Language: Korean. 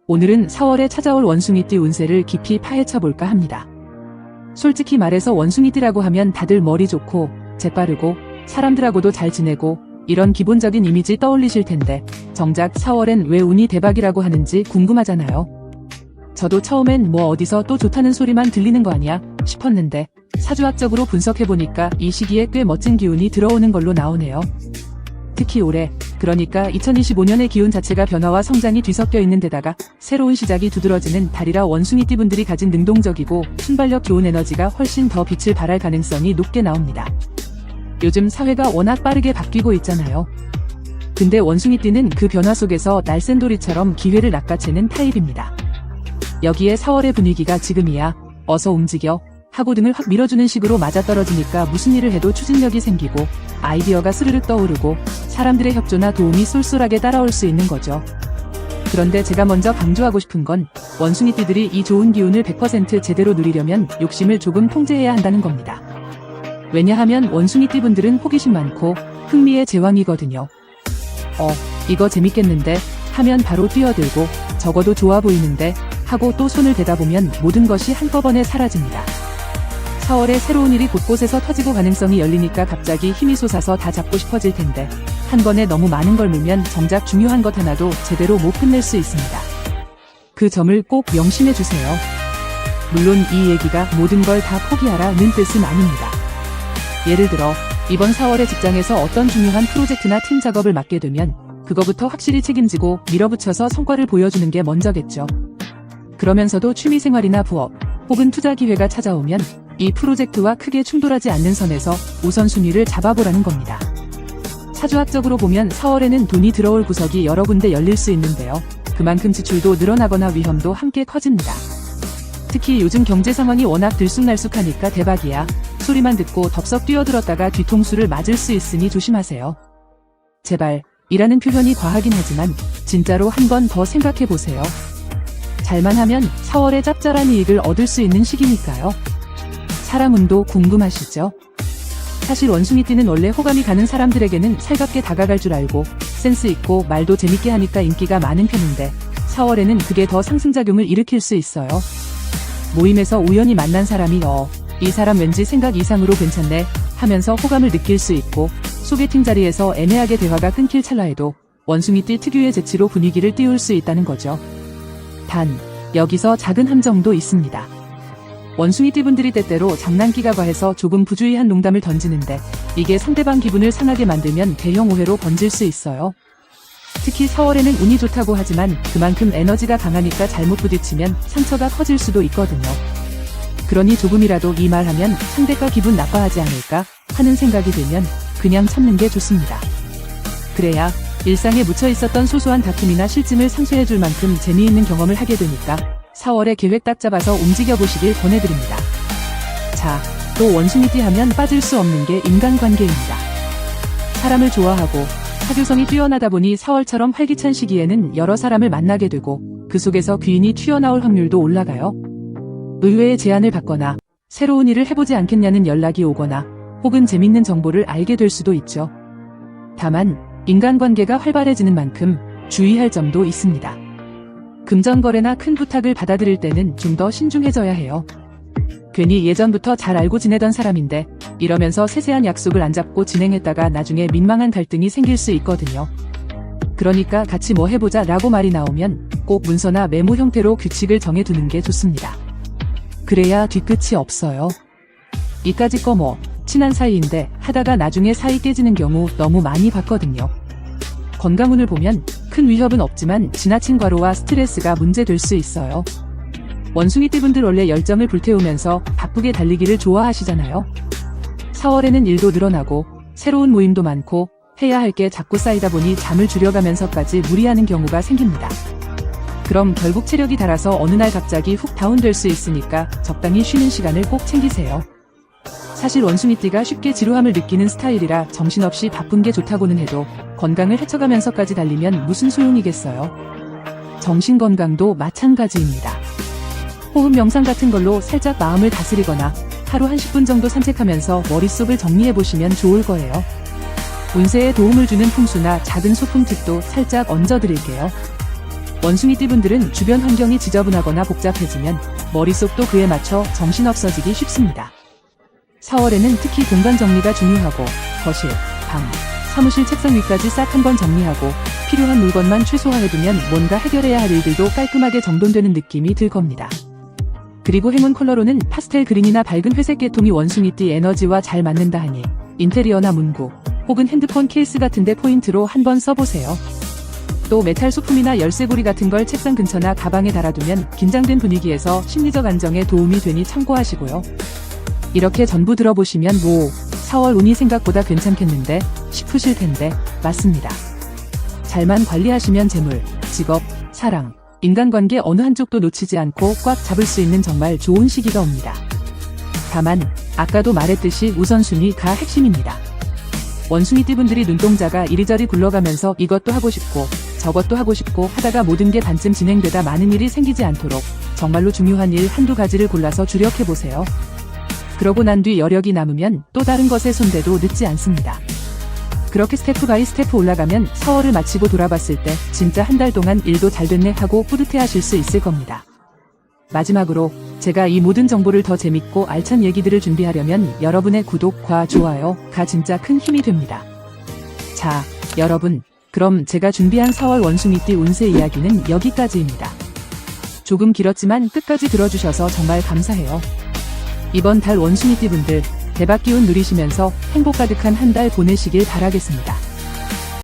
오늘은 4월에 찾아올 원숭이띠 운세를 깊이 파헤쳐볼까 합니다. 솔직히 말해서 원숭이띠라고 하면 다들 머리 좋고 재빠르고 사람들하고도 잘 지내고 이런 기본적인 이미지 떠올리실 텐데 정작 4월엔 왜 운이 대박이라고 하는지 궁금하잖아요. 저도 처음엔 뭐 어디서 또 좋다는 소리만 들리는 거 아니야 싶었는데 사주학적으로 분석해보니까 이 시기에 꽤 멋진 기운이 들어오는 걸로 나오네요. 특히 올해, 그러니까 2025년의 기운 자체가 변화와 성장이 뒤섞여 있는 데다가 새로운 시작이 두드러지는 달이라 원숭이띠 분들이 가진 능동적이고 순발력 좋은 에너지가 훨씬 더 빛을 발할 가능성이 높게 나옵니다. 요즘 사회가 워낙 빠르게 바뀌고 있잖아요. 근데 원숭이띠는 그 변화 속에서 날쌘돌이처럼 기회를 낚아채는 타입입니다. 여기에 4월의 분위기가 지금이야, 어서 움직여 하고 등을 확 밀어주는 식으로 맞아떨어지니까 무슨 일을 해도 추진력이 생기고 아이디어가 스르륵 떠오르고 사람들의 협조나 도움이 쏠쏠하게 따라올 수 있는 거죠. 그런데 제가 먼저 강조하고 싶은 건 원숭이띠들이 이 좋은 기운을 100% 제대로 누리려면 욕심을 조금 통제해야 한다는 겁니다. 왜냐하면 원숭이띠 분들은 호기심 많고 흥미의 제왕이거든요. 이거 재밌겠는데 하면 바로 뛰어들고 적어도 좋아 보이는데 하고 또 손을 대다 보면 모든 것이 한꺼번에 사라집니다. 4월에 새로운 일이 곳곳에서 터지고 가능성이 열리니까 갑자기 힘이 솟아서 다 잡고 싶어질 텐데 한 번에 너무 많은 걸 물면 정작 중요한 것 하나도 제대로 못 끝낼 수 있습니다. 그 점을 꼭 명심해 주세요. 물론 이 얘기가 모든 걸 다 포기하라는 뜻은 아닙니다. 예를 들어 이번 4월에 직장에서 어떤 중요한 프로젝트나 팀 작업을 맡게 되면 그거부터 확실히 책임지고 밀어붙여서 성과를 보여주는 게 먼저겠죠. 그러면서도 취미생활이나 부업 혹은 투자 기회가 찾아오면 이 프로젝트와 크게 충돌하지 않는 선에서 우선순위를 잡아보라는 겁니다. 사주학적으로 보면 4월에는 돈이 들어올 구석이 여러 군데 열릴 수 있는데요. 그만큼 지출도 늘어나거나 위험도 함께 커집니다. 특히 요즘 경제 상황이 워낙 들쑥날쑥하니까 대박이야 소리만 듣고 덥석 뛰어들었다가 뒤통수를 맞을 수 있으니 조심하세요. 제발 이라는 표현이 과하긴 하지만 진짜로 한 번 더 생각해보세요. 잘만 하면 4월에 짭짤한 이익을 얻을 수 있는 시기니까요. 사람 운도 궁금하시죠? 사실 원숭이띠는 원래 호감이 가는 사람들에게는 살갑게 다가갈 줄 알고 센스 있고 말도 재밌게 하니까 인기가 많은 편인데 4월에는 그게 더 상승작용을 일으킬 수 있어요. 모임에서 우연히 만난 사람이 이 사람 왠지 생각 이상으로 괜찮네 하면서 호감을 느낄 수 있고 소개팅 자리에서 애매하게 대화가 끊길 찰나에도 원숭이띠 특유의 재치로 분위기를 띄울 수 있다는 거죠. 단, 여기서 작은 함정도 있습니다. 원숭이띠 분들이 때때로 장난기가 과해서 조금 부주의한 농담을 던지는데 이게 상대방 기분을 상하게 만들면 대형 오해로 번질 수 있어요. 특히 4월에는 운이 좋다고 하지만 그만큼 에너지가 강하니까 잘못 부딪히면 상처가 커질 수도 있거든요. 그러니 조금이라도 이 말하면 상대가 기분 나빠하지 않을까 하는 생각이 들면 그냥 참는 게 좋습니다. 그래야 일상에 묻혀 있었던 소소한 다툼이나 실증을 상쇄해줄 만큼 재미있는 경험을 하게 되니까 4월에 계획 딱 잡아서 움직여보시길 권해드립니다. 자, 또 원숭이띠 하면 빠질 수 없는 게 인간관계입니다. 사람을 좋아하고 사교성이 뛰어나다 보니 4월처럼 활기찬 시기에는 여러 사람을 만나게 되고 그 속에서 귀인이 튀어나올 확률도 올라가요. 의외의 제안을 받거나 새로운 일을 해보지 않겠냐는 연락이 오거나 혹은 재밌는 정보를 알게 될 수도 있죠. 다만 인간관계가 활발해지는 만큼 주의할 점도 있습니다. 금전거래나 큰 부탁을 받아들일 때는 좀 더 신중해져야 해요. 괜히 예전부터 잘 알고 지내던 사람인데 이러면서 세세한 약속을 안 잡고 진행했다가 나중에 민망한 갈등이 생길 수 있거든요. 그러니까 같이 뭐 해보자 라고 말이 나오면 꼭 문서나 메모 형태로 규칙을 정해두는 게 좋습니다. 그래야 뒤끝이 없어요. 이까짓 거 뭐 친한 사이인데 하다가 나중에 사이 깨지는 경우 너무 많이 봤거든요. 건강운을 보면 큰 위협은 없지만 지나친 과로와 스트레스가 문제될 수 있어요. 원숭이띠 분들 원래 열정을 불태우면서 바쁘게 달리기를 좋아하시잖아요. 4월에는 일도 늘어나고 새로운 모임도 많고 해야 할 게 자꾸 쌓이다 보니 잠을 줄여가면서까지 무리하는 경우가 생깁니다. 그럼 결국 체력이 닳아서 어느 날 갑자기 훅 다운될 수 있으니까 적당히 쉬는 시간을 꼭 챙기세요. 사실 원숭이띠가 쉽게 지루함을 느끼는 스타일이라 정신없이 바쁜 게 좋다고는 해도 건강을 해쳐가면서까지 달리면 무슨 소용이겠어요. 정신건강도 마찬가지입니다. 호흡 명상 같은 걸로 살짝 마음을 다스리거나 하루 한 10분 정도 산책하면서 머릿속을 정리해보시면 좋을 거예요. 운세에 도움을 주는 풍수나 작은 소품 팁도 살짝 얹어드릴게요. 원숭이띠 분들은 주변 환경이 지저분하거나 복잡해지면 머릿속도 그에 맞춰 정신없어지기 쉽습니다. 4월에는 특히 공간 정리가 중요하고 거실, 방, 사무실 책상 위까지 싹 한번 정리하고 필요한 물건만 최소화해두면 뭔가 해결해야 할 일들도 깔끔하게 정돈되는 느낌이 들 겁니다. 그리고 행운 컬러로는 파스텔 그린이나 밝은 회색 계통이 원숭이띠 에너지와 잘 맞는다 하니 인테리어나 문구 혹은 핸드폰 케이스 같은데 포인트로 한번 써보세요. 또 메탈 소품이나 열쇠고리 같은 걸 책상 근처나 가방에 달아두면 긴장된 분위기에서 심리적 안정에 도움이 되니 참고하시고요. 이렇게 전부 들어보시면 4월 운이 생각보다 괜찮겠는데 싶으실 텐데 맞습니다. 잘만 관리하시면 재물, 직업, 사랑, 인간관계 어느 한쪽도 놓치지 않고 꽉 잡을 수 있는 정말 좋은 시기가 옵니다. 다만 아까도 말했듯이 우선순위가 핵심입니다. 원숭이띠 분들이 눈동자가 이리저리 굴러가면서 이것도 하고 싶고 저것도 하고 싶고 하다가 모든 게 반쯤 진행되다 많은 일이 생기지 않도록 정말로 중요한 일 한두 가지를 골라서 주력해보세요. 그러고 난 뒤 여력이 남으면 또 다른 것에 손대도 늦지 않습니다. 그렇게 스테프 바이 스테프 올라가면 4월을 마치고 돌아봤을 때 진짜 한 달 동안 일도 잘 됐네 하고 뿌듯해하실 수 있을 겁니다. 마지막으로 제가 이 모든 정보를 더 재밌고 알찬 얘기들을 준비하려면 여러분의 구독과 좋아요가 진짜 큰 힘이 됩니다. 자, 여러분, 그럼 제가 준비한 4월 원숭이띠 운세 이야기는 여기까지입니다. 조금 길었지만 끝까지 들어주셔서 정말 감사해요. 이번 달 원숭이띠 분들 대박 기운 누리시면서 행복 가득한 한 달 보내시길 바라겠습니다.